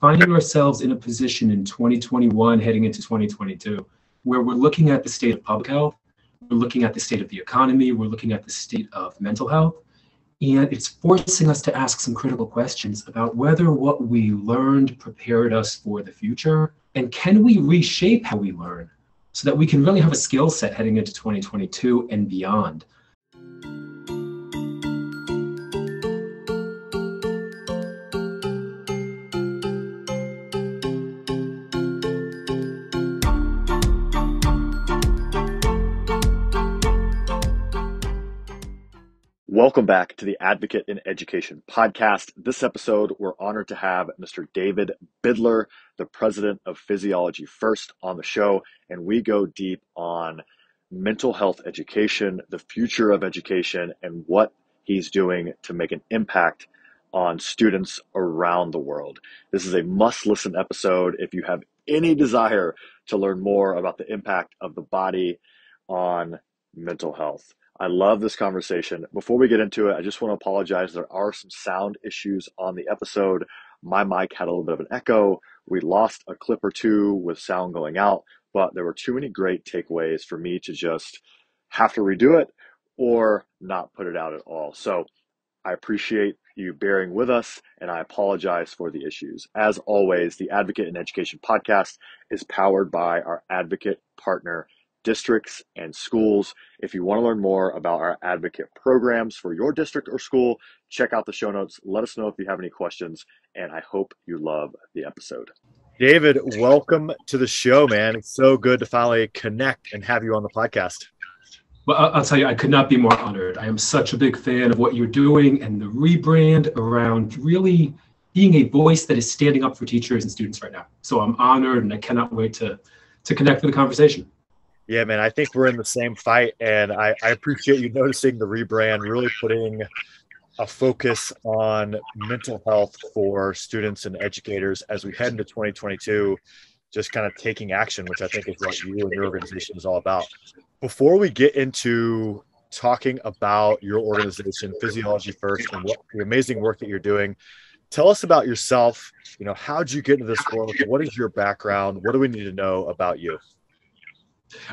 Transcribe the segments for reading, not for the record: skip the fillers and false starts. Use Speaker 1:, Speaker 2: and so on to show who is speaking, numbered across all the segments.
Speaker 1: finding ourselves in a position in 2021 heading into 2022 where we're looking at the state of public health, we're looking at the state of the economy, we're looking at the state of mental health, and it's forcing us to ask some critical questions about whether what we learned prepared us for the future, and can we reshape how we learn so that we can really have a skill set heading into 2022 and beyond.
Speaker 2: Welcome back to the Advocate in Education podcast. This episode, we're honored to have Mr. David Bidler, the president of Physiology First, on the show, and we go deep on mental health education, the future of education, and what he's doing to make an impact on students around the world. This is a must-listen episode if you have any desire to learn more about the impact of the body on mental health. I love this conversation. Before we get into it, I just want to apologize. There are some sound issues on the episode. My mic had a little bit of an echo. We lost a clip or two with sound going out, but there were too many great takeaways for me to just have to redo it or not put it out at all. So I appreciate you bearing with us, and I apologize for the issues. As always, the Advocate in Education podcast is powered by our advocate partner districts and schools. If you want to learn more about our advocate programs for your district or school, check out the show notes. Let us know if you have any questions, and I hope you love the episode. David, welcome to the show, man. It's so good to finally connect and have you on the podcast.
Speaker 1: Well, I'll tell you, I could not be more honored. I am such a big fan of what you're doing and the rebrand around really being a voice that is standing up for teachers and students right now. So I'm honored, and I cannot wait to connect with the conversation.
Speaker 2: Yeah, man, I think we're in the same fight, and I appreciate you noticing the rebrand, really putting a focus on mental health for students and educators as we head into 2022, just kind of taking action, which I think is what you and your organization is all about. Before we get into talking about your organization, Physiology First, and what the amazing work that you're doing, tell us about yourself. You know, how'd you get into this world? What is your background? What do we need to know about you?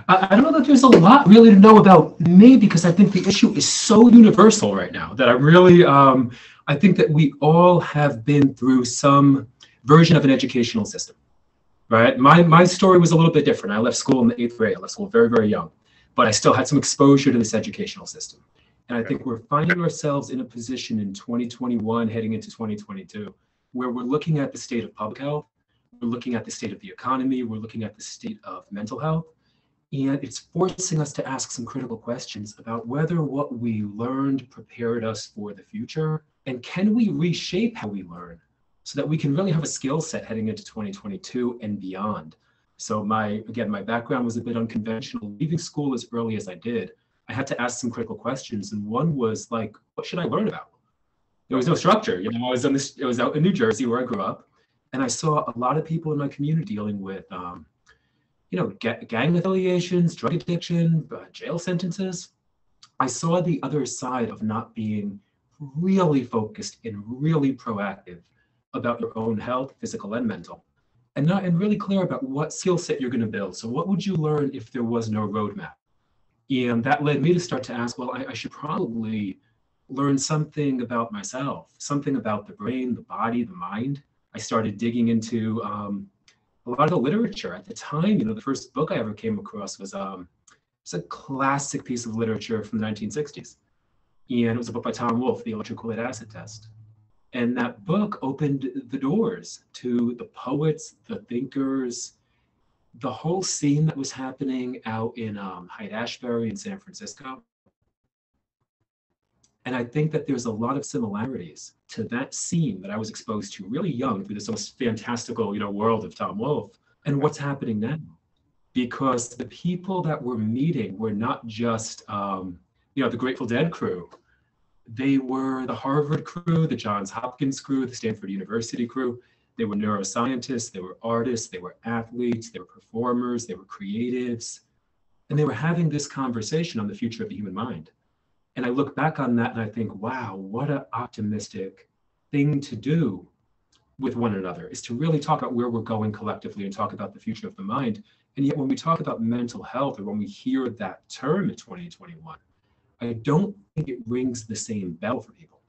Speaker 1: I don't know that there's a lot really to know about me, because I think the issue is so universal right now that I really, I think that we all have been through some version of an educational system, right? My story was a little bit different. I left school in the 8th grade. I left school very, very young, but I still had some exposure to this educational system. And I think we're finding ourselves in a position in 2021 heading into 2022 where we're looking at the state of public health, we're looking at the state of the economy, we're looking at the state of mental health. And it's forcing us to ask some critical questions about whether what we learned prepared us for the future, and can we reshape how we learn so that we can really have a skill set heading into 2022 and beyond. So my background was a bit unconventional. Leaving school as early as I did, I had to ask some critical questions. And one was like, what should I learn about? There was no structure. You know, I was out in New Jersey where I grew up, and I saw a lot of people in my community dealing with gang affiliations, drug addiction, jail sentences. I saw the other side of not being really focused and really proactive about your own health, physical and mental, and really clear about what skill set you're going to build. So what would you learn if there was no roadmap? And that led me to start to ask, well, I should probably learn something about myself, something about the brain, the body, the mind. I started digging into a lot of the literature at the time. You know, the first book I ever came across was it's a classic piece of literature from the 1960s. And it was a book by Tom Wolfe, The Electrolytic Acid Test. And that book opened the doors to the poets, the thinkers, the whole scene that was happening out in Haight-Ashbury in San Francisco. And I think that there's a lot of similarities to that scene that I was exposed to really young through this almost fantastical, world of Tom Wolfe, and what's happening now. Because the people that we're meeting were not just, the Grateful Dead crew. They were the Harvard crew, the Johns Hopkins crew, the Stanford University crew. They were neuroscientists, they were artists, they were athletes, they were performers, they were creatives. And they were having this conversation on the future of the human mind. And I look back on that and I think, wow, what an optimistic thing to do with one another, is to really talk about where we're going collectively and talk about the future of the mind. And yet, when we talk about mental health, or when we hear that term in 2021, I don't think it rings the same bell for people.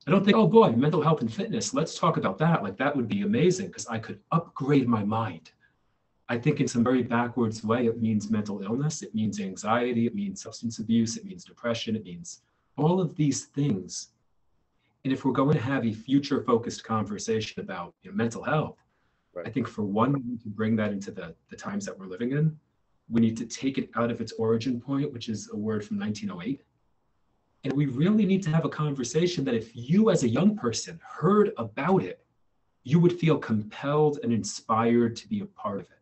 Speaker 1: I don't think, oh boy, mental health and fitness, let's talk about that. Like, that would be amazing because I could upgrade my mind. I think in some very backwards way, it means mental illness, it means anxiety, it means substance abuse, it means depression, it means all of these things. And if we're going to have a future focused conversation about mental health,
Speaker 2: Right.
Speaker 1: I think for one, we need to bring that into the times that we're living in. We need to take it out of its origin point, which is a word from 1908. And we really need to have a conversation that if you as a young person heard about it, you would feel compelled and inspired to be a part of it.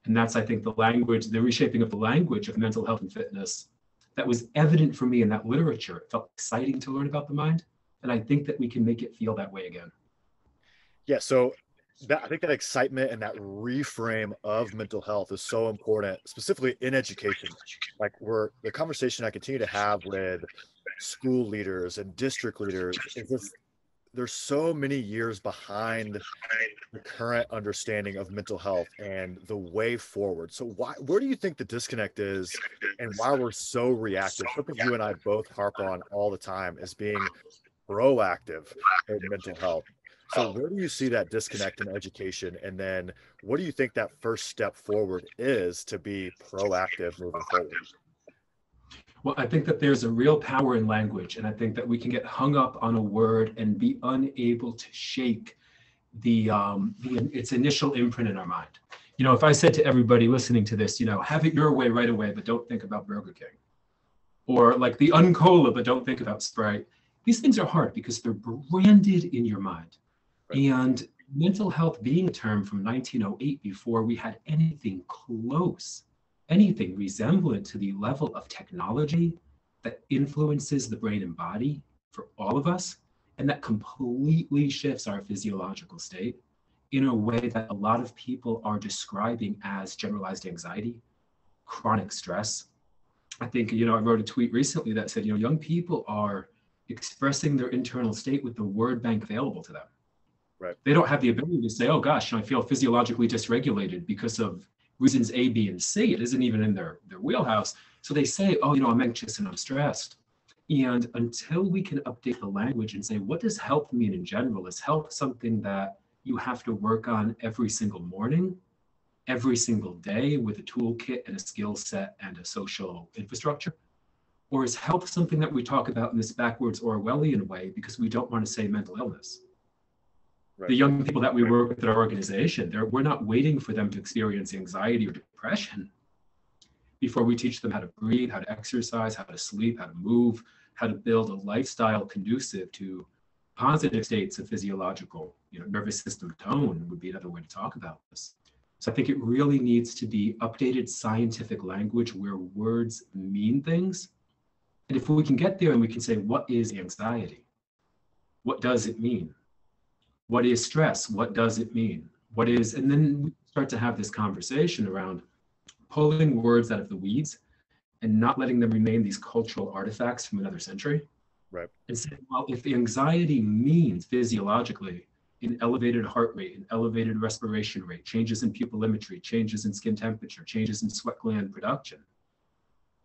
Speaker 1: And that's, I think, the language, the reshaping of the language of mental health and fitness that was evident for me in that literature. It felt exciting to learn about the mind. And I think that we can make it feel that way again.
Speaker 2: Yeah. So I think that excitement and that reframe of mental health is so important, specifically in education. Like the conversation I continue to have with school leaders and district leaders is this, there's so many years behind the current understanding of mental health and the way forward. So where do you think the disconnect is and why we're so reactive? Something you and I both harp on all the time is being proactive in mental health. So where do you see that disconnect in education? And then what do you think that first step forward is to be proactive moving forward?
Speaker 1: Well, I think that there's a real power in language. And I think that we can get hung up on a word and be unable to shake its initial imprint in our mind. If I said to everybody listening to this, have it your way right away, but don't think about Burger King. Or like the Uncola, but don't think about Sprite. These things are hard because they're branded in your mind.
Speaker 2: Right.
Speaker 1: And mental health being a term from 1908, before we had anything close, anything resemblant to the level of technology that influences the brain and body for all of us, and that completely shifts our physiological state in a way that a lot of people are describing as generalized anxiety, chronic stress. I think, I wrote a tweet recently that said, young people are expressing their internal state with the word bank available to them.
Speaker 2: Right.
Speaker 1: They don't have the ability to say, oh gosh, I feel physiologically dysregulated because of reasons A, B, and C. It isn't even in their wheelhouse. So they say, oh, I'm anxious and I'm stressed. And until we can update the language and say, what does health mean in general? Is health something that you have to work on every single morning, every single day with a toolkit and a skill set and a social infrastructure? Or is health something that we talk about in this backwards Orwellian way because we don't want to say mental illness? Right. The young people that we work with at our organization, we're not waiting for them to experience anxiety or depression before we teach them how to breathe, how to exercise, how to sleep, how to move, how to build a lifestyle conducive to positive states of physiological, nervous system tone would be another way to talk about this. So I think it really needs to be updated scientific language where words mean things. And if we can get there and we can say, what is anxiety? What does it mean? What is stress? What does it mean? And then we start to have this conversation around pulling words out of the weeds and not letting them remain these cultural artifacts from another century.
Speaker 2: Right.
Speaker 1: And saying, well, if anxiety means physiologically an elevated heart rate, an elevated respiration rate, changes in pupillometry, changes in skin temperature, changes in sweat gland production,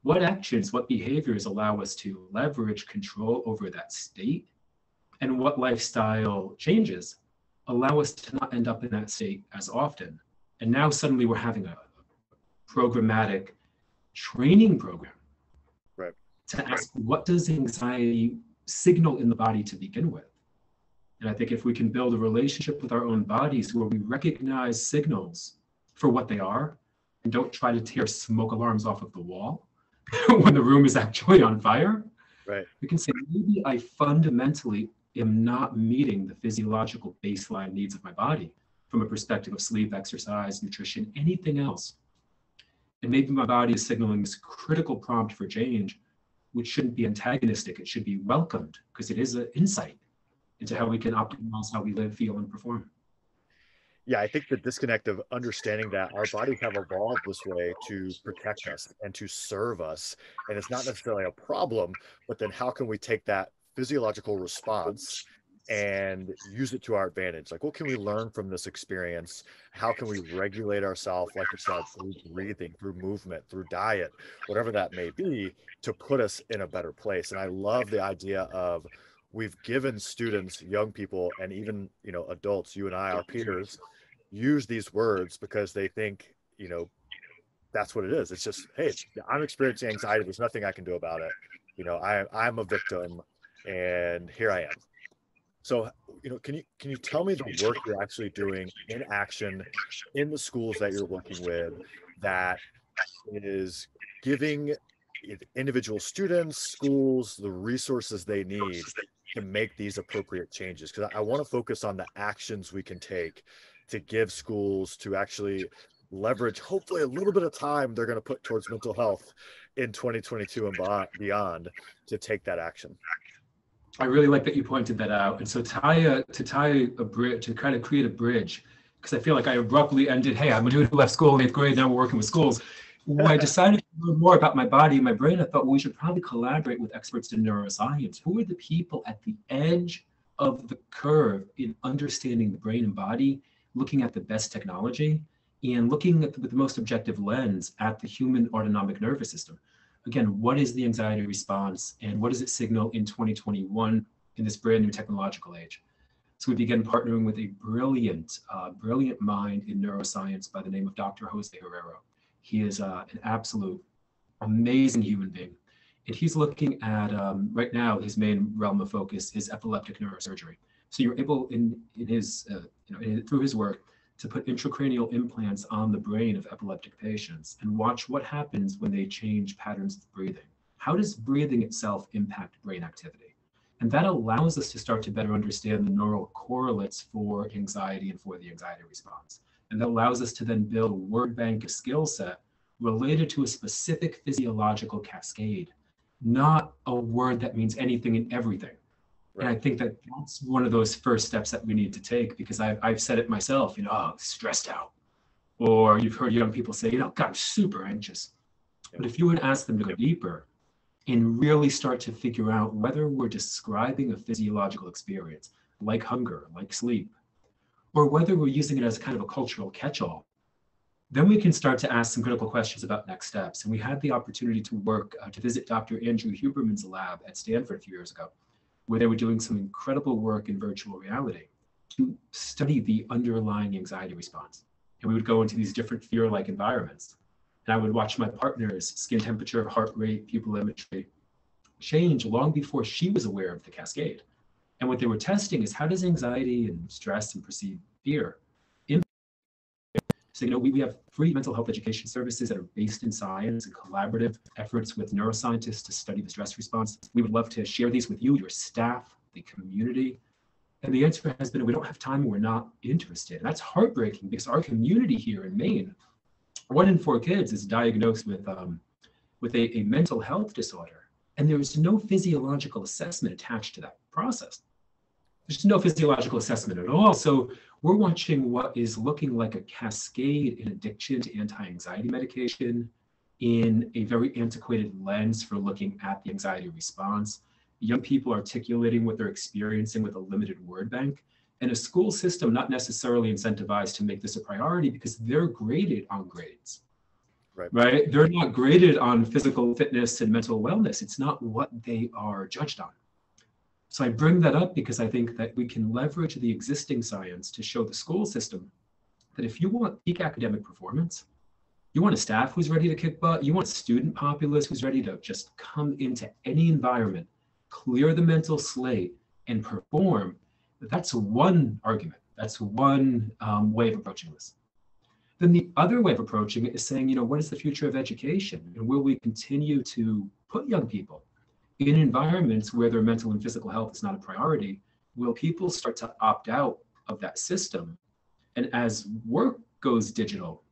Speaker 1: what actions, what behaviors allow us to leverage control over that state? And what lifestyle changes allow us to not end up in that state as often? And now suddenly we're having a programmatic training program,
Speaker 2: right,
Speaker 1: to ask, what does anxiety signal in the body to begin with? And I think if we can build a relationship with our own bodies where we recognize signals for what they are and don't try to tear smoke alarms off of the wall when the room is actually on fire,
Speaker 2: right,
Speaker 1: we can say, maybe I fundamentally am not meeting the physiological baseline needs of my body from a perspective of sleep, exercise, nutrition, anything else. And maybe my body is signaling this critical prompt for change, which shouldn't be antagonistic. It should be welcomed because it is an insight into how we can optimize how we live, feel, and perform.
Speaker 2: Yeah, I think the disconnect of understanding that our bodies have evolved this way to protect us and to serve us. And it's not necessarily a problem, but then how can we take that physiological response and use it to our advantage. Like, what can we learn from this experience? How can we regulate ourselves, like you said, through breathing, through movement, through diet, whatever that may be, to put us in a better place? And I love the idea of, we've given students, young people, and even, adults, you and I, our peers, use these words because they think, that's what it is. It's just, hey, I'm experiencing anxiety. There's nothing I can do about it. I'm a victim, and here I am. So, can you tell me the work you're actually doing in action in the schools that you're working with, that is giving individual students, schools, the resources they need to make these appropriate changes? Because I want to focus on the actions we can take to give schools to actually leverage, hopefully, a little bit of time they're going to put towards mental health in 2022 and beyond, to take that action.
Speaker 1: I really like that you pointed that out. And so to bridge, to kind of create a bridge, because I feel like I abruptly ended, hey, I'm a dude who left school in 8th grade, now we're working with schools. When I decided to learn more about my body and my brain, I thought, well, we should probably collaborate with experts in neuroscience. Who are the people at the edge of the curve in understanding the brain and body, looking at the best technology, and looking at with the most objective lens at the human autonomic nervous system? Again, what is the anxiety response, and what does it signal in 2021 in this brand new technological age? So we began partnering with a brilliant mind in neuroscience by the name of Dr. Jose Herrero. He is an absolute amazing human being. And he's looking at, right now, his main realm of focus is epileptic neurosurgery. So you're able, through his work, to put intracranial implants on the brain of epileptic patients and watch what happens when they change patterns of breathing. How does breathing itself impact brain activity? And that allows us to start to better understand the neural correlates for anxiety and for the anxiety response. And that allows us to then build a word bank, a skill set related to a specific physiological cascade, not a word that means anything and everything. Right. And I think that that's one of those first steps that we need to take, because I've said it myself, stressed out. Or you've heard young people say, God, I'm super anxious. Yeah. But if you would ask them to go deeper and really start to figure out whether we're describing a physiological experience, like hunger, like sleep, or whether we're using it as kind of a cultural catch-all, then we can start to ask some critical questions about next steps. And we had the opportunity to visit Dr. Andrew Huberman's lab at Stanford a few years ago, where they were doing some incredible work in virtual reality to study the underlying anxiety response. And we would go into these different fear-like environments. And I would watch my partner's skin temperature, heart rate, pupil imagery change long before she was aware of the cascade. And what they were testing is, how does anxiety and stress and perceived fear impact? So, we have free mental health education services that are based in science and collaborative efforts with neuroscientists to study the stress response. We would love to share these with you, your staff, the community. And the answer has been, we don't have time, we're not interested. And that's heartbreaking, because our community here in Maine, 1 in 4 kids is diagnosed with a mental health disorder. And there is no physiological assessment attached to that process. There's no physiological assessment at all. So we're watching what is looking like a cascade in addiction to anti-anxiety medication, in a very antiquated lens for looking at the anxiety response, young people articulating what they're experiencing with a limited word bank, and a school system not necessarily incentivized to make this a priority because they're graded on grades. Right? They're not graded on physical fitness and mental wellness. It's not what they are judged on. So I bring that up because I think that we can leverage the existing science to show the school system that if you want peak academic performance, you want a staff who's ready to kick butt, you want a student populace who's ready to just come into any environment, clear the mental slate, and perform, that's one argument. That's one way of approaching this. Then the other way of approaching it is saying, what is the future of education? And will we continue to put young people in environments where their mental and physical health is not a priority? Will people start to opt out of that system? And as work goes digital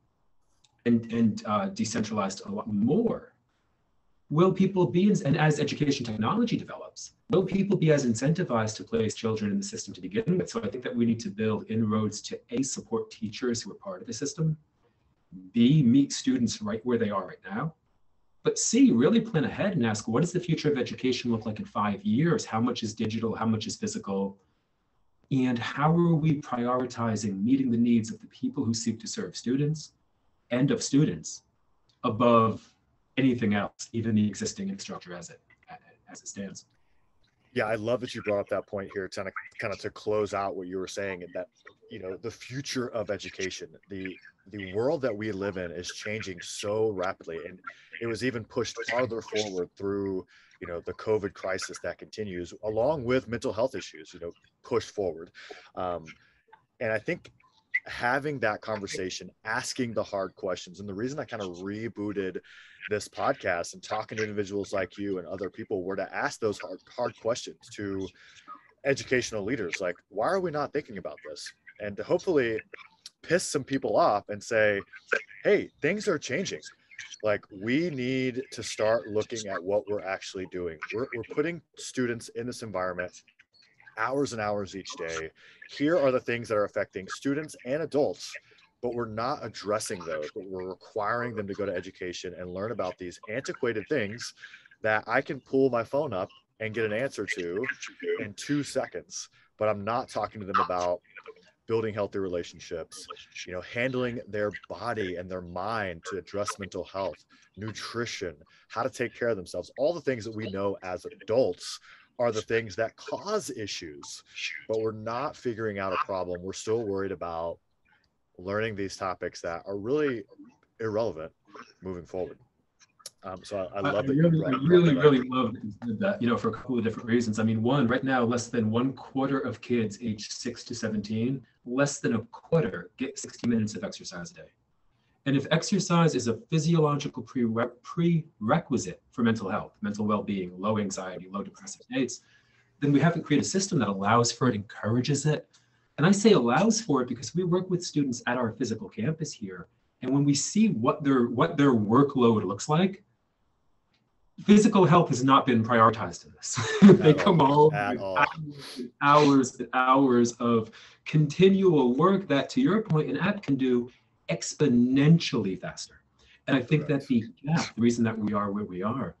Speaker 1: and decentralized a lot more, will people be, and as education technology develops, will people be as incentivized to place children in the system to begin with? So I think that we need to build inroads to A, support teachers who are part of the system, B, meet students right where they are right now, but C, really plan ahead and ask, what does the future of education look like in 5 years? How much is digital? How much is physical? And how are we prioritizing meeting the needs of the people who seek to serve students and of students above anything else, even the existing infrastructure as it stands?
Speaker 2: Yeah, I love that you brought up that point here, kind of to close out what you were saying, that the future of education, the world that we live in is changing so rapidly, and it was even pushed farther forward through the COVID crisis that continues, along with mental health issues, pushed forward. And I think having that conversation, asking the hard questions, and the reason I kind of rebooted this podcast and talking to individuals like you and other people were to ask those hard questions to educational leaders, like, why are we not thinking about this? And to hopefully piss some people off and say, hey, things are changing. Like, we need to start looking at what we're actually doing. We're putting students in this environment hours and hours each day. Here are the things that are affecting students and adults, but we're not addressing those, but we're requiring them to go to education and learn about these antiquated things that I can pull my phone up and get an answer to in 2 seconds. But I'm not talking to them about building healthy relationships, handling their body and their mind to address mental health, nutrition, how to take care of themselves. All the things that we know as adults are the things that cause issues, but we're not figuring out a problem. We're still worried about learning these topics that are really irrelevant moving forward. So I love that you brought
Speaker 1: really love that you said that, for a couple of different reasons. I mean, one, right now, less than 1/4 of kids aged 6 to 17, less than a quarter get 60 minutes of exercise a day. And if exercise is a physiological prerequisite for mental health, mental well-being, low anxiety, low depressive states, then we haven't created a system that allows for it, encourages it. And I say allows for it because we work with students at our physical campus here. And when we see what their workload looks like, physical health has not been prioritized in this. They come home with hours and hours of continual work that, to your point, an app can do exponentially faster. And I think that the reason that we are where we are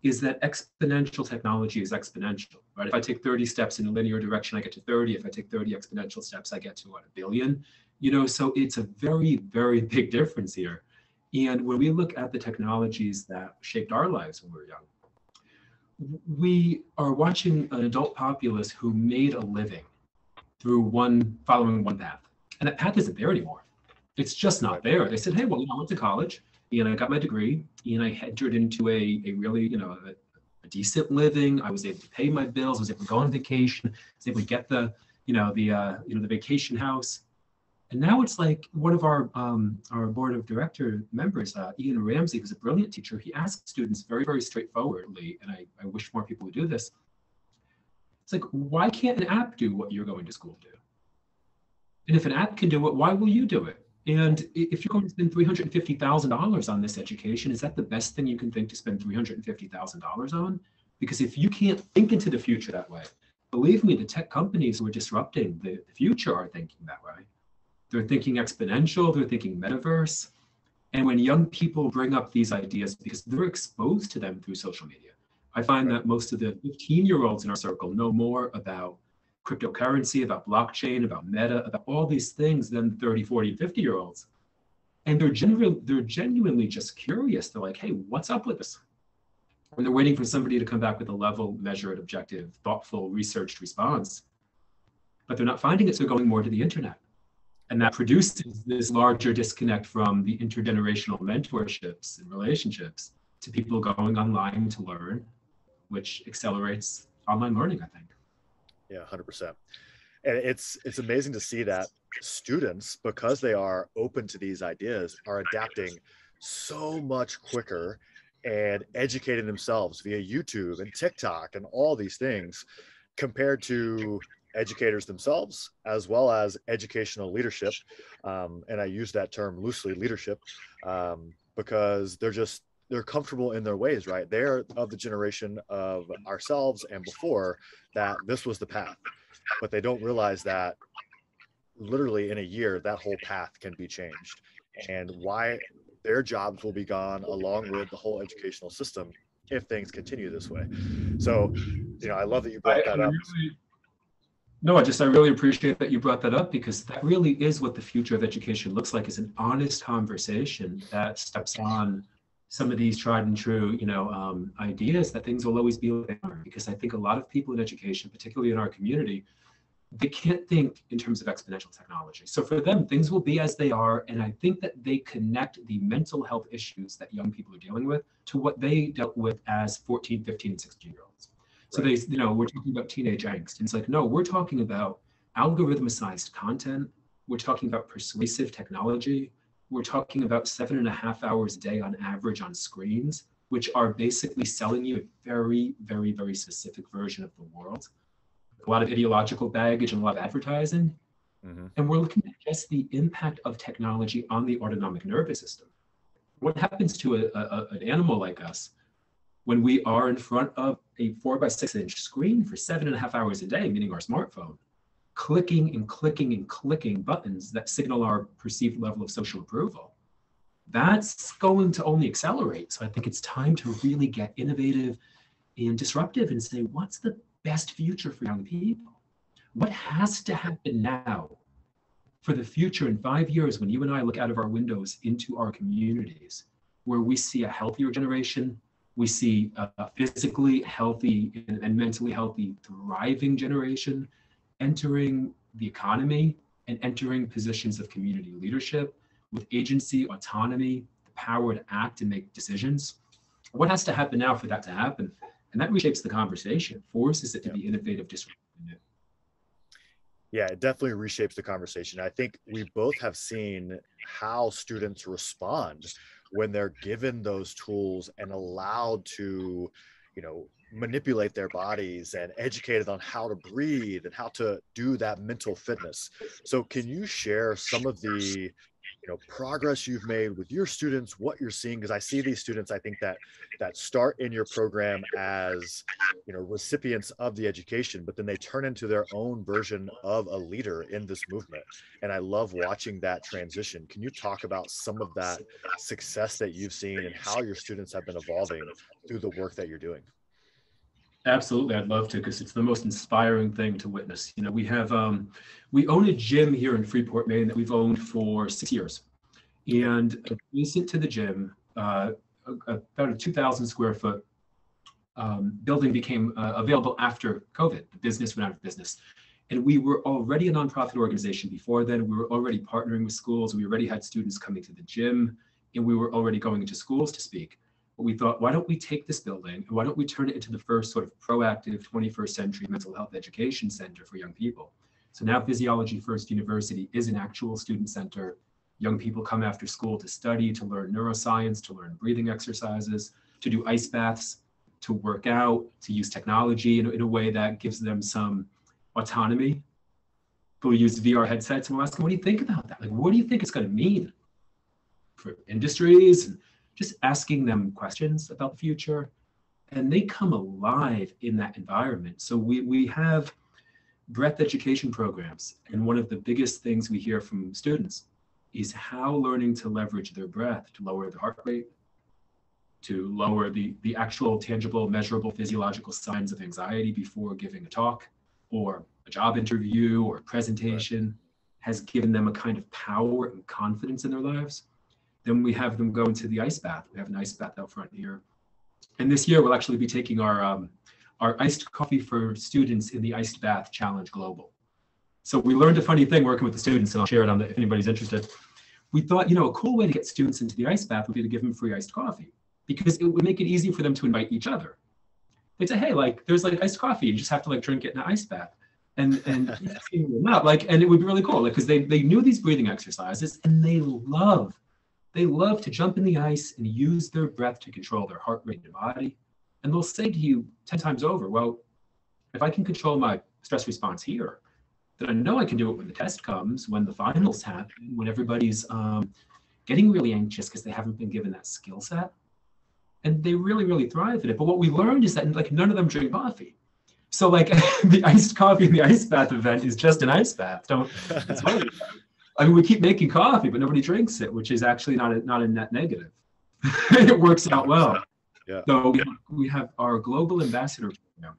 Speaker 1: is that exponential technology is exponential, right? If I take 30 steps in a linear direction, I get to 30. If I take 30 exponential steps, I get to what, 1 billion? So it's a very, very big difference here. And when we look at the technologies that shaped our lives when we were young, we are watching an adult populace who made a living through following one path. And that path isn't there anymore. It's just not there. They said, hey, well, I went to college and I got my degree and I entered into a really, a decent living. I was able to pay my bills. I was able to go on vacation. I was able to get the vacation house. And now it's like one of our board of director members, Ian Ramsey, who's a brilliant teacher, he asks students very, very straightforwardly, and I wish more people would do this. It's like, why can't an app do what you're going to school to do? And if an app can do it, why will you do it? And if you're going to spend $350,000 on this education, is that the best thing you can think to spend $350,000 on? Because if you can't think into the future that way, believe me, the tech companies who are disrupting the future are thinking that way. They're thinking exponential, they're thinking metaverse. And when young people bring up these ideas, because they're exposed to them through social media, I find that most of the 15-year-olds in our circle know more about cryptocurrency, about blockchain, about meta, about all these things than 30, 40, 50-year-olds. And they're genuinely just curious. They're like, hey, what's up with this? And they're waiting for somebody to come back with a level, measured, objective, thoughtful, researched response. But they're not finding it, so they're going more to the internet. And that produces this larger disconnect from the intergenerational mentorships and relationships to people going online to learn, which accelerates online learning, I think.
Speaker 2: Yeah, 100%. And it's amazing to see that students, because they are open to these ideas, are adapting so much quicker and educating themselves via YouTube and TikTok and all these things compared to educators themselves, as well as educational leadership. And I use that term loosely, leadership, because they're comfortable in their ways, right? They're of the generation of ourselves and before that this was the path, but they don't realize that literally in a year, that whole path can be changed, and why their jobs will be gone along with the whole educational system if things continue this way. So, I love that you brought that up.
Speaker 1: No, I really appreciate that you brought that up, because that really is what the future of education looks like, is an honest conversation that steps on some of these tried and true, ideas that things will always be what they are. Because I think a lot of people in education, particularly in our community, they can't think in terms of exponential technology. So for them, things will be as they are. And I think that they connect the mental health issues that young people are dealing with to what they dealt with as 14, 15, and 16-year-olds. So
Speaker 2: Right.
Speaker 1: we're talking about teenage angst. And it's like, no, we're talking about algorithmicized content. We're talking about persuasive technology. We're talking about 7.5 hours a day on average on screens, which are basically selling you a very, very, very specific version of the world. A lot of ideological baggage and a lot of advertising.
Speaker 2: Hmm.
Speaker 1: And we're looking at just the impact of technology on the autonomic nervous system. What happens to an animal like us when we are in front of a 4 by 6 inch screen for 7.5 hours a day, meaning our smartphone, clicking and clicking and clicking buttons that signal our perceived level of social approval? That's going to only accelerate. So I think it's time to really get innovative and disruptive and say, what's the best future for young people? What has to happen now for the future in 5 years, when you and I look out of our windows into our communities, where we see a healthier generation, we see a physically healthy and mentally healthy, thriving generation entering the economy and entering positions of community leadership with agency, autonomy, the power to act and make decisions? What has to happen now for that to happen? And that reshapes the conversation, forces it to be innovative, disruptive, and new.
Speaker 2: Yeah, it definitely reshapes the conversation. I think we both have seen how students respond when they're given those tools and allowed to, manipulate their bodies and educated on how to breathe and how to do that mental fitness. So can you share some of the, progress you've made with your students, what you're seeing? Because I see these students, I think that start in your program as, recipients of the education, but then they turn into their own version of a leader in this movement. And I love watching that transition. Can you talk about some of that success that you've seen and how your students have been evolving through the work that you're doing?
Speaker 1: Absolutely, I'd love to, because it's the most inspiring thing to witness. We own a gym here in Freeport, Maine, that we've owned for 6 years.
Speaker 2: Okay.
Speaker 1: And adjacent to the gym, about a 2,000 square foot building became available after COVID. The business went out of business. And we were already a nonprofit organization before then. We were already partnering with schools. We already had students coming to the gym, and we were already going into schools to speak. But we thought, why don't we take this building and why don't we turn it into the first sort of proactive 21st century mental health education center for young people? So now Physiology First University is an actual student center. Young people come after school to study, to learn neuroscience, to learn breathing exercises, to do ice baths, to work out, to use technology in a way that gives them some autonomy. People use VR headsets, and we'll ask them, what do you think about that? Like, what do you think it's going to mean for industries? And just asking them questions about the future, and they come alive in that environment. So we have breath education programs, and one of the biggest things we hear from students is how learning to leverage their breath to lower the heart rate, to lower the actual tangible, measurable physiological signs of anxiety before giving a talk or a job interview or a presentation, has given them a kind of power and confidence in their lives. Then we have them go into the ice bath. We have an ice bath out front here. And this year we'll actually be taking our iced coffee for students in the iced bath challenge global. So we learned a funny thing working with the students, and I'll share it if anybody's interested. We thought, a cool way to get students into the ice bath would be to give them free iced coffee, because it would make it easy for them to invite each other. They'd say, hey, there's iced coffee. You just have to drink it in an ice bath. And and it would be really cool, because they knew these breathing exercises, and they love to jump in the ice and use their breath to control their heart rate and body. And they'll say to you 10 times over, well, if I can control my stress response here, then I know I can do it when the test comes, when the finals happen, when everybody's getting really anxious because they haven't been given that skill set. And they really, really thrive in it. But what we learned is that none of them drink coffee. So the iced coffee in the ice bath event is just an ice bath. It's funny. We keep making coffee, but nobody drinks it, which is actually not a net negative. It works out well.
Speaker 2: Yeah.
Speaker 1: So we have our global ambassador program,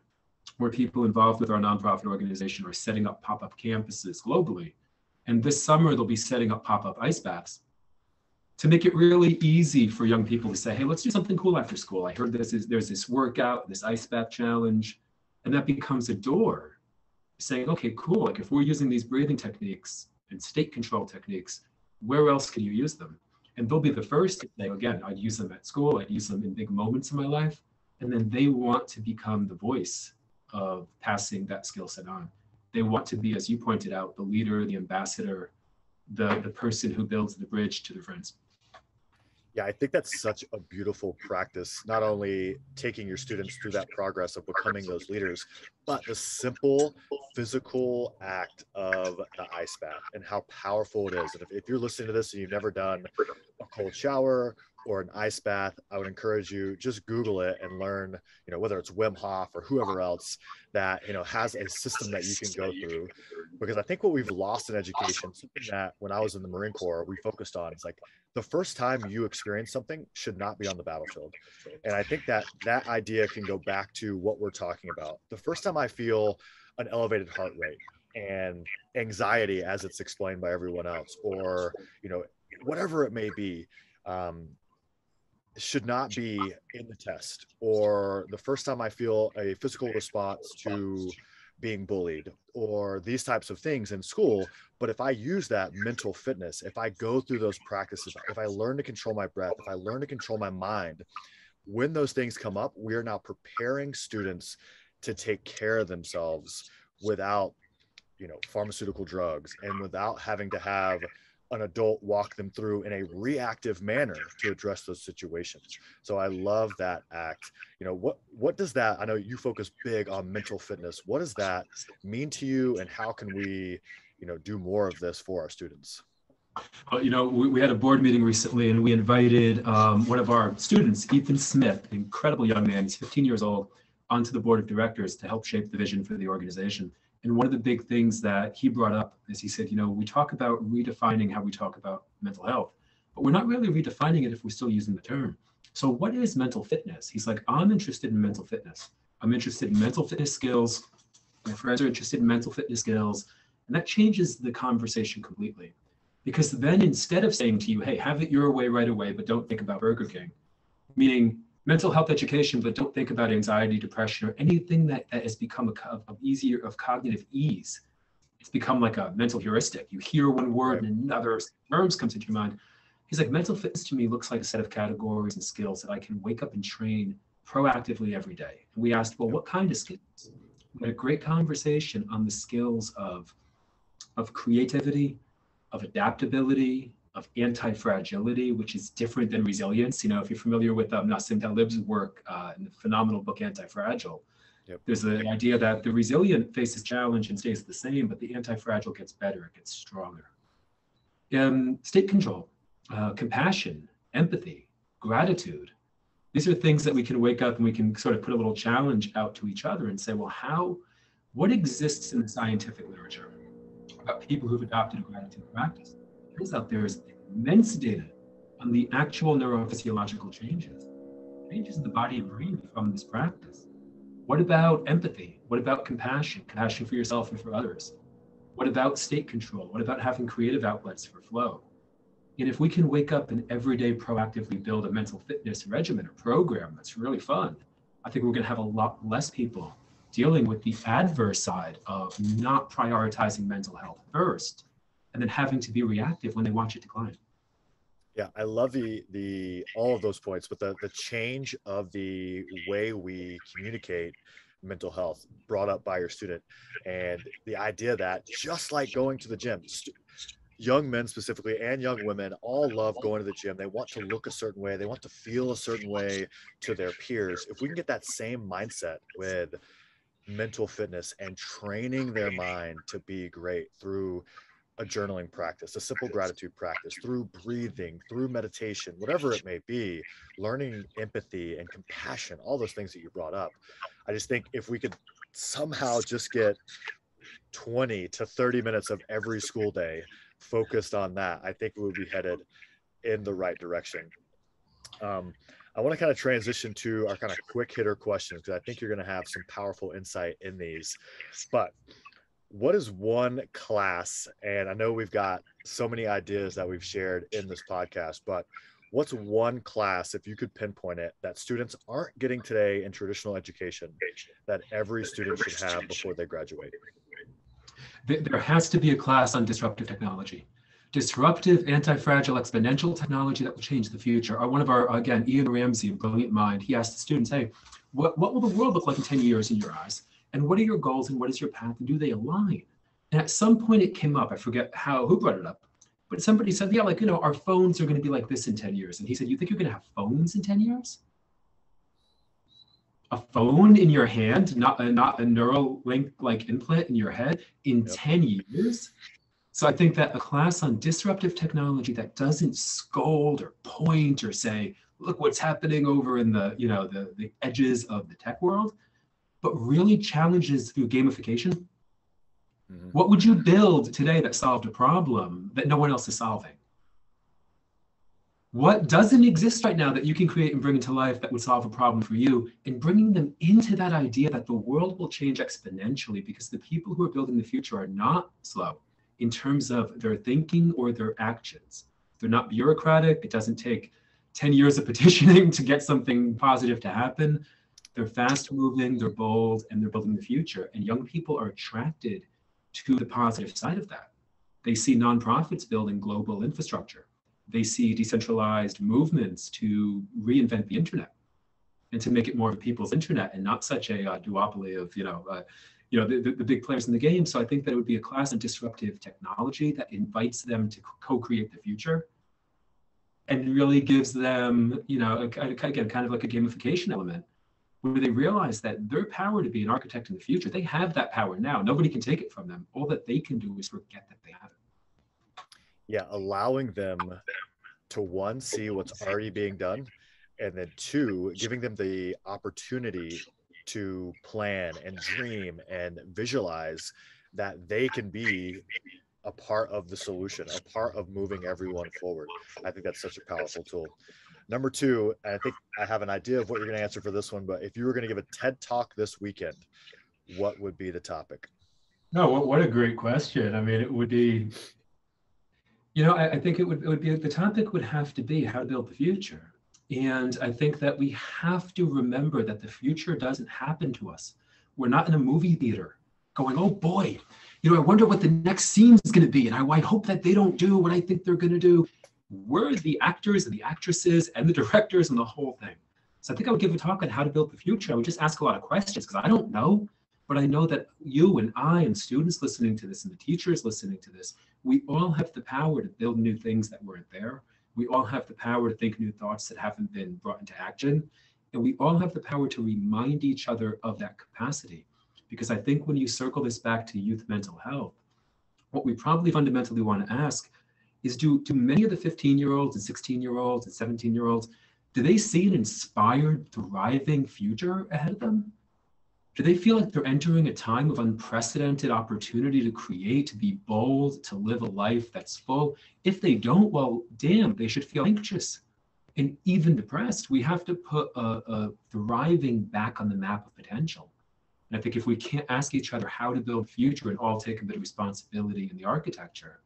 Speaker 1: where people involved with our nonprofit organization are setting up pop-up campuses globally. And this summer, they'll be setting up pop-up ice baths to make it really easy for young people to say, hey, let's do something cool after school. I heard there's this workout, this ice bath challenge, and that becomes a door saying, okay, cool. Like if we're using these breathing techniques and state control techniques, where else can you use them? And they'll be the first to say, again, I'd use them at school, I'd use them in big moments in my life. And then they want to become the voice of passing that skill set on. They want to be, as you pointed out, the leader, the ambassador, the person who builds the bridge to their friends.
Speaker 2: Yeah, I think that's such a beautiful practice, not only taking your students through that progress of becoming those leaders, but the simple physical act of the ice bath and how powerful it is. And if you're listening to this and you've never done a cold shower or an ice bath, I would encourage you, just Google it and learn, whether it's Wim Hof or whoever else that, has a system that you can go through. Because I think what we've lost in education, something that when I was in the Marine Corps, we focused on, is like the first time you experience something should not be on the battlefield. And I think that that idea can go back to what we're talking about. The first time I feel an elevated heart rate and anxiety, as it's explained by everyone else, or, whatever it may be, should not be in the test. Or the first time I feel a physical response to being bullied or these types of things in school. But if I use that mental fitness, if I go through those practices, if I learn to control my breath, if I learn to control my mind, when those things come up, we are now preparing students to take care of themselves without, pharmaceutical drugs and without having to have an adult walk them through in a reactive manner to address those situations. So I love that act. What does that, I know you focus big on mental fitness. What does that mean to you, and how can we, do more of this for our students?
Speaker 1: We had a board meeting recently, and we invited one of our students, Ethan Smith, an incredible young man, he's 15 years old, onto the board of directors to help shape the vision for the organization. And one of the big things that he brought up is he said, we talk about redefining how we talk about mental health, but we're not really redefining it if we're still using the term. So what is mental fitness? He's like, I'm interested in mental fitness. I'm interested in mental fitness skills. My friends are interested in mental fitness skills. And that changes the conversation completely. Because then instead of saying to you, hey, have it your way right away, but don't think about Burger King, meaning mental health education, but don't think about anxiety, depression, or anything that has become of cognitive ease. It's become like a mental heuristic. You hear one word and another terms comes into your mind. He's like, mental fitness to me looks like a set of categories and skills that I can wake up and train proactively every day. And we asked, well, what kind of skills? We had a great conversation on the skills of creativity, of adaptability, of anti-fragility, which is different than resilience. If you're familiar with Nassim Taleb's work in the phenomenal book Anti-Fragile, there's the idea that the resilient faces challenge and stays the same, but the anti-fragile gets better, it gets stronger. State control, compassion, empathy, gratitude. These are things that we can wake up and we can sort of put a little challenge out to each other and say, well, what exists in the scientific literature about people who've adopted a gratitude practice? Turns out there's immense data on the actual neurophysiological changes in the body and brain from this practice. What about empathy? What about compassion for yourself and for others? What about state control? What about having creative outlets for flow? And if we can wake up and every day proactively build a mental fitness regimen or program that's really fun, I think we're going to have a lot less people dealing with the adverse side of not prioritizing mental health first, and then having to be reactive when they watch it decline.
Speaker 2: Yeah, I love the all of those points, but the change of the way we communicate mental health brought up by your student, and the idea that just like going to the gym, young men specifically and young women all love going to the gym. They want to look a certain way, they want to feel a certain way to their peers. If we can get that same mindset with mental fitness and training their mind to be great through a journaling practice, a simple gratitude practice, through breathing, through meditation, whatever it may be, learning empathy and compassion, all those things that you brought up. I just think if we could somehow just get 20 to 30 minutes of every school day focused on that, I think we would be headed in the right direction. I want to kind of transition to our kind of quick hitter questions because I think you're going to have some powerful insight in these. But what is one class, and I know we've got so many ideas that we've shared in this podcast, but what's one class, if you could pinpoint it, that students aren't getting today in traditional education that every student should have before they graduate?
Speaker 1: There has to be a class on disruptive technology. Disruptive, anti-fragile, exponential technology that will change the future. One of our, again, Ian Ramsey, a brilliant mind, he asked the students, hey, what will the world look like in 10 years in your eyes? And what are your goals and what is your path and do they align? And at some point it came up, I forget who brought it up, but somebody said, yeah, like, our phones are going to be like this in 10 years. And he said, you think you're going to have phones in 10 years? A phone in your hand, not a neural link like implant in your head in 10 years? So I think that a class on disruptive technology that doesn't scold or point or say, look what's happening over in the edges of the tech world, but really challenges through gamification. Mm-hmm. What would you build today that solved a problem that no one else is solving? What doesn't exist right now that you can create and bring into life that would solve a problem for you, and bringing them into that idea that the world will change exponentially because the people who are building the future are not slow in terms of their thinking or their actions. They're not bureaucratic. It doesn't take 10 years of petitioning to get something positive to happen. They're fast moving, they're bold, and they're building the future. And young people are attracted to the positive side of that. They see nonprofits building global infrastructure. They see decentralized movements to reinvent the internet and to make it more of a people's internet and not such a duopoly of, the big players in the game. So I think that it would be a class on disruptive technology that invites them to co-create the future and really gives them, again, kind of like a gamification element where they realize that their power to be an architect in the future, they have that power now. Nobody can take it from them. All that they can do is forget that they have it.
Speaker 2: Yeah, allowing them to, one, see what's already being done, and then two, giving them the opportunity to plan and dream and visualize that they can be a part of the solution, a part of moving everyone forward. I think that's such a powerful tool. Number two, I think I have an idea of what you're going to answer for this one, but if you were going to give a TED Talk this weekend, what would be the topic?
Speaker 1: No, what a great question. I mean, it would be, I think it would be, the topic would have to be how to build the future. And I think that we have to remember that the future doesn't happen to us. We're not in a movie theater going, oh boy, I wonder what the next scene is going to be. And I hope that they don't do what I think they're going to do. We're the actors and the actresses and the directors and the whole thing. So I think I would give a talk on how to build the future. I would just ask a lot of questions because I don't know, but I know that you and I and students listening to this and the teachers listening to this, we all have the power to build new things that weren't there. We all have the power to think new thoughts that haven't been brought into action. And we all have the power to remind each other of that capacity. Because I think when you circle this back to youth mental health, what we probably fundamentally want to ask is do many of the 15-year-olds and 16-year-olds and 17-year-olds, do they see an inspired, thriving future ahead of them? Do they feel like they're entering a time of unprecedented opportunity to create, to be bold, to live a life that's full? If they don't, well, damn, they should feel anxious and even depressed. We have to put a thriving back on the map of potential. And I think if we can't ask each other how to build future and all take a bit of responsibility in the architecture,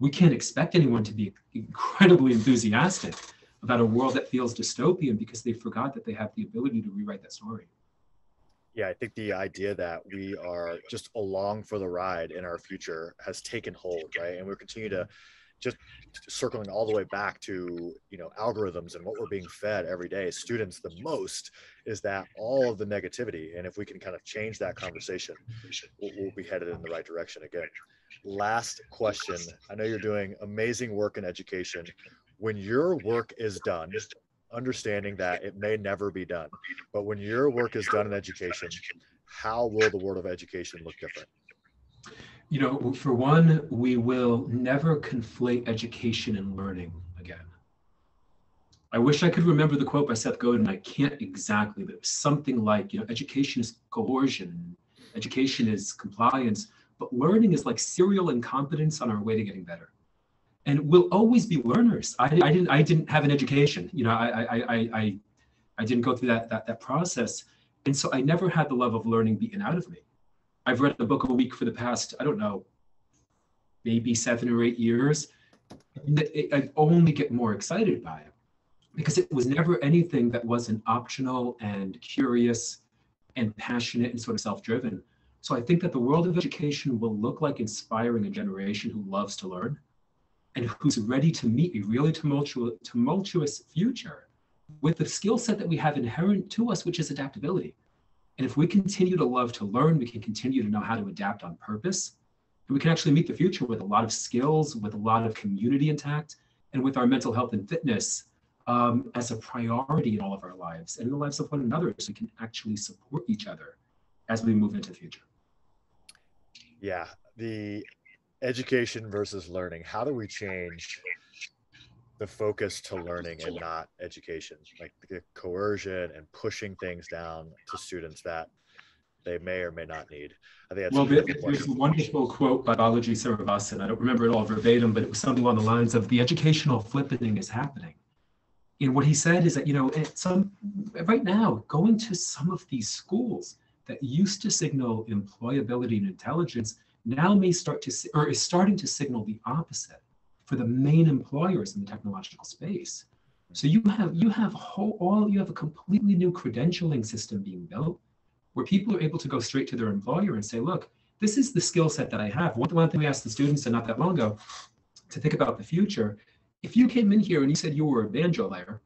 Speaker 1: we can't expect anyone to be incredibly enthusiastic about a world that feels dystopian because they forgot that they have the ability to rewrite that story.
Speaker 2: Yeah, I think the idea that we are just along for the ride in our future has taken hold, right? And we're continue to just circling all the way back to, algorithms and what we're being fed every day. Students, the most is that all of the negativity. And if we can kind of change that conversation, we'll be headed in the right direction again. Last question. I know you're doing amazing work in education. When your work is done, understanding that it may never be done, but when your work is done in education, how will the world of education look different?
Speaker 1: For one, we will never conflate education and learning again. I wish I could remember the quote by Seth Godin. I can't exactly, but it was something like, education is coercion, education is compliance, but learning is like serial incompetence on our way to getting better. And we'll always be learners. I didn't have an education. I I didn't go through that process. And so I never had the love of learning beaten out of me. I've read a book a week for the past, I don't know, maybe 7 or 8 years. And I only get more excited by it because it was never anything that wasn't optional and curious and passionate and sort of self-driven. So I think that the world of education will look like inspiring a generation who loves to learn and who's ready to meet a really tumultuous future with the skill set that we have inherent to us, which is adaptability. And if we continue to love to learn, we can continue to know how to adapt on purpose. And we can actually meet the future with a lot of skills, with a lot of community intact, and with our mental health and fitness as a priority in all of our lives and in the lives of one another, so we can actually support each other as we move into the future.
Speaker 2: Yeah, the education versus learning. How do we change the focus to learning and not education? Like the coercion and pushing things down to students that they may or may not need. I think that's
Speaker 1: well,
Speaker 2: a beautiful
Speaker 1: there's
Speaker 2: question.
Speaker 1: a wonderful quote by Balaji Srinivasan. I don't remember it all verbatim, but it was something along the lines of the educational flippening is happening. And what he said is that, right now, going to some of these schools that used to signal employability and intelligence now may start to, or is starting to signal the opposite for the main employers in the technological space. So you have a completely new credentialing system being built where people are able to go straight to their employer and say, look, this is the skill set that I have. One thing we asked the students and not that long ago to think about the future. If you came in here and you said you were a banjo player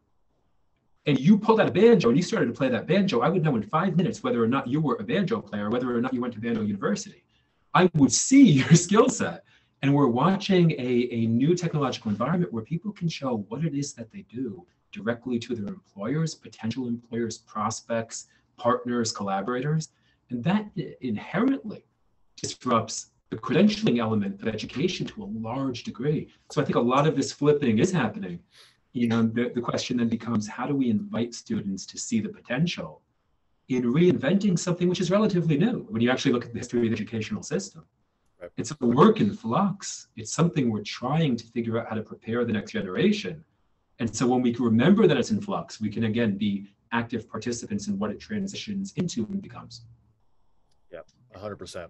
Speaker 1: and you pulled out a banjo and you started to play that banjo, I would know in 5 minutes whether or not you were a banjo player, whether or not you went to Banjo University. I would see your skill set. And we're watching a new technological environment where people can show what it is that they do directly to their employers, potential employers, prospects, partners, collaborators. And that inherently disrupts the credentialing element of education to a large degree. So I think a lot of this flipping is happening. The question then becomes, how do we invite students to see the potential in reinventing something which is relatively new when you actually look at the history of the educational system?
Speaker 2: Right.
Speaker 1: It's a work in flux. It's something we're trying to figure out how to prepare the next generation. And so when we remember that it's in flux, we can again be active participants in what it transitions into and becomes.
Speaker 2: Yep, 100%.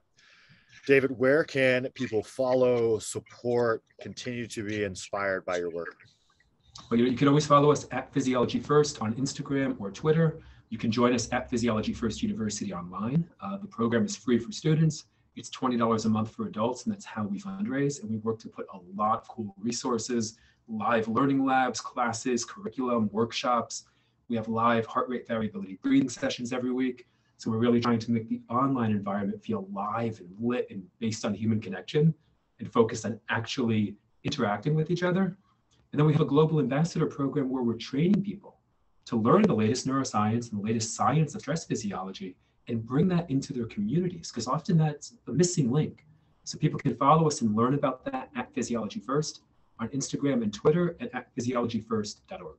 Speaker 2: David, where can people follow, support, continue to be inspired by your work?
Speaker 1: Well, you can always follow us at Physiology First on Instagram or Twitter. You can join us at Physiology First University online. The program is free for students. It's $20 a month for adults, and that's how we fundraise. And we work to put a lot of cool resources, live learning labs, classes, curriculum, workshops. We have live heart rate variability breathing sessions every week. So we're really trying to make the online environment feel live and lit and based on human connection and focused on actually interacting with each other. And then we have a global ambassador program where we're training people to learn the latest neuroscience and the latest science of stress physiology and bring that into their communities, because often that's a missing link. So people can follow us and learn about that at Physiology First on Instagram and Twitter and at physiologyfirst.org.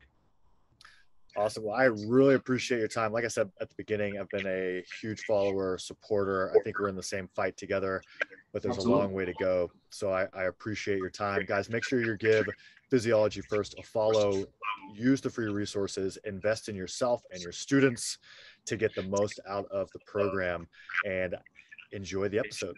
Speaker 2: Awesome. Well, I really appreciate your time. Like I said at the beginning, I've been a huge follower, supporter. I think we're in the same fight together, but there's
Speaker 1: Absolutely.
Speaker 2: a long way to go. So I appreciate your time. Guys, make sure you give Physiology First a follow, use the free resources, invest in yourself and your students to get the most out of the program, and enjoy the episode.